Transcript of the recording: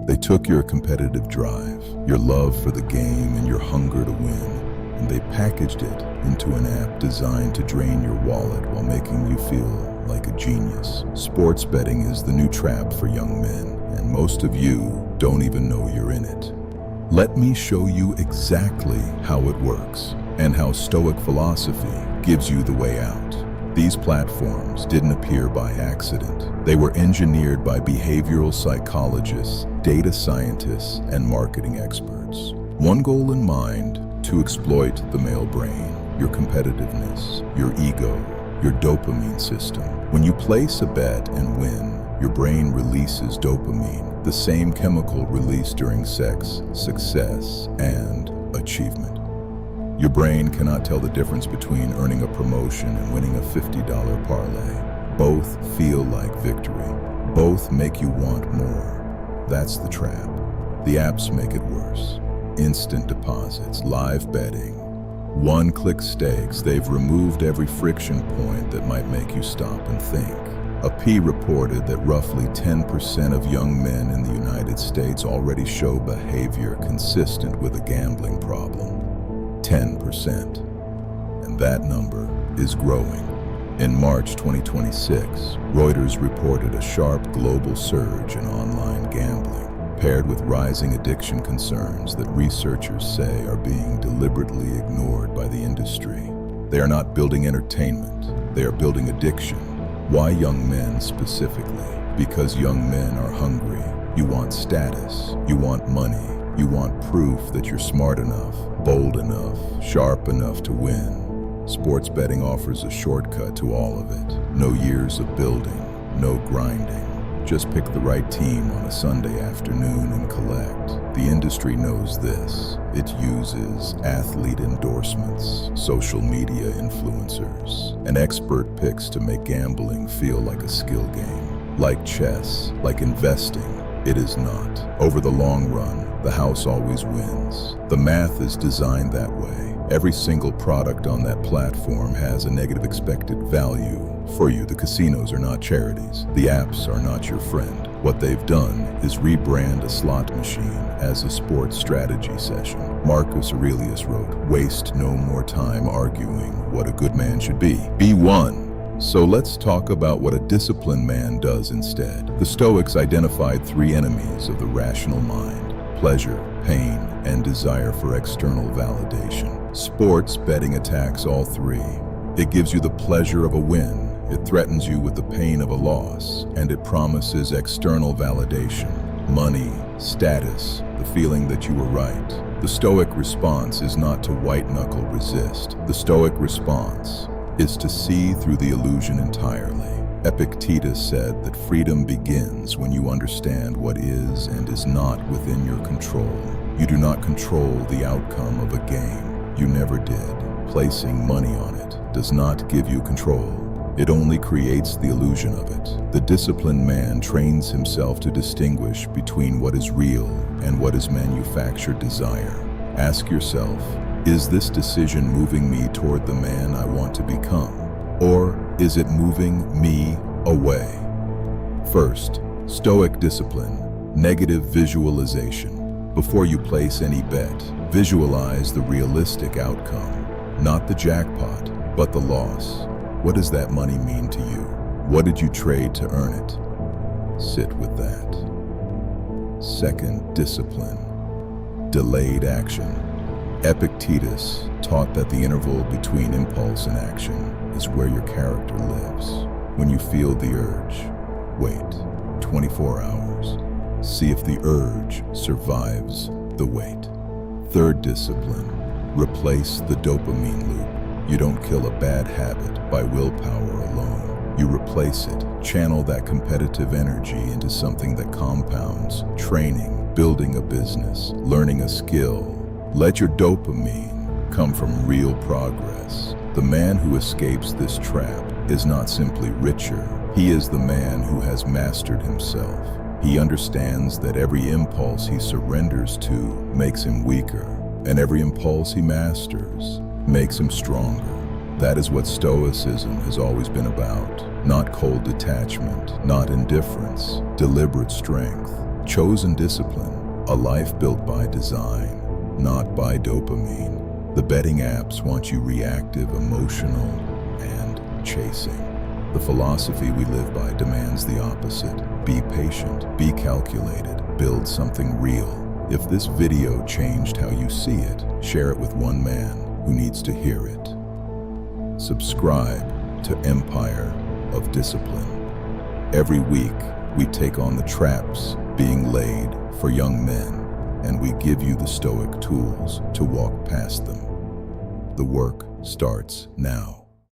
They took your competitive drive, your love for the game, and your hunger to win, and they packaged it into an app designed to drain your wallet while making you feel like a genius. Sports betting is the new trap for young men, and most of you don't even know you're in it. Let me show you exactly how it works and how Stoic philosophy gives you the way out. These platforms didn't appear by accident. They were engineered by behavioral psychologists, data scientists, and marketing experts. One goal in mind: to exploit the male brain, your competitiveness, your ego, your dopamine system. When you place a bet and win, your brain releases dopamine, the same chemical released during sex, success, and achievement. Your brain cannot tell the difference between earning a promotion and winning a $50 parlay. Both feel like victory. Both make you want more. That's the trap. The apps make it worse. Instant deposits, live betting, one-click stakes. They've removed every friction point that might make you stop and think. A P reported that roughly 10% of young men in the United States already show behavior consistent with a gambling problem. 10%. And that number is growing. In March 2026, Reuters reported a sharp global surge in online gambling, paired with rising addiction concerns that researchers say are being deliberately ignored by the industry. They are not building entertainment, they are building addiction. Why young men specifically? Because young men are hungry. You want status, you want money, you want proof that you're smart enough, bold enough, sharp enough to win. Sports betting offers a shortcut to all of it. No years of building, no grinding. Just pick the right team on a Sunday afternoon and collect. The industry knows this. It uses athlete endorsements, social media influencers, and expert picks to make gambling feel like a skill game. Like chess, like investing, it is not. Over the long run, the house always wins. The math is designed that way. Every single product on that platform has a negative expected value. For you, the casinos are not charities. The apps are not your friend. What they've done is rebrand a slot machine as a sports strategy session. Marcus Aurelius wrote, "Waste no more time arguing what a good man should be. Be one." So let's talk about what a disciplined man does instead. The Stoics identified three enemies of the rational mind: pleasure, pain, and desire for external validation. Sports betting attacks all three. It gives you the pleasure of a win, it threatens you with the pain of a loss, and it promises external validation. Money, status, the feeling that you were right. The Stoic response is not to white-knuckle resist. The Stoic response is to see through the illusion entirely. Epictetus said that freedom begins when you understand what is and is not within your control. You do not control the outcome of a game. You never did. Placing money on it does not give you control. It only creates the illusion of it. The disciplined man trains himself to distinguish between what is real and what is manufactured desire. Ask yourself, is this decision moving me toward the man I want to become? Or is it moving me away? First, Stoic discipline, negative visualization. Before you place any bet, visualize the realistic outcome, not the jackpot, but the loss. What does that money mean to you? What did you trade to earn it? Sit with that. Second, discipline, delayed action. Epictetus taught that the interval between impulse and action is where your character lives. When you feel the urge, wait 24 hours. See if the urge survives the wait. Third discipline, replace the dopamine loop. You don't kill a bad habit by willpower alone. You replace it. Channel that competitive energy into something that compounds: training, building a business, learning a skill. Let your dopamine come from real progress. The man who escapes this trap is not simply richer. He is the man who has mastered himself. He understands that every impulse he surrenders to makes him weaker, and every impulse he masters makes him stronger. That is what Stoicism has always been about. Not cold detachment, not indifference, deliberate strength. Chosen discipline, a life built by design, not by dopamine. The betting apps want you reactive, emotional, and chasing. The philosophy we live by demands the opposite. Be patient, be calculated, build something real. If this video changed how you see it, share it with one man who needs to hear it. Subscribe to Empire of Discipline. Every week, we take on the traps being laid for young men, and we give you the Stoic tools to walk past them. The work starts now.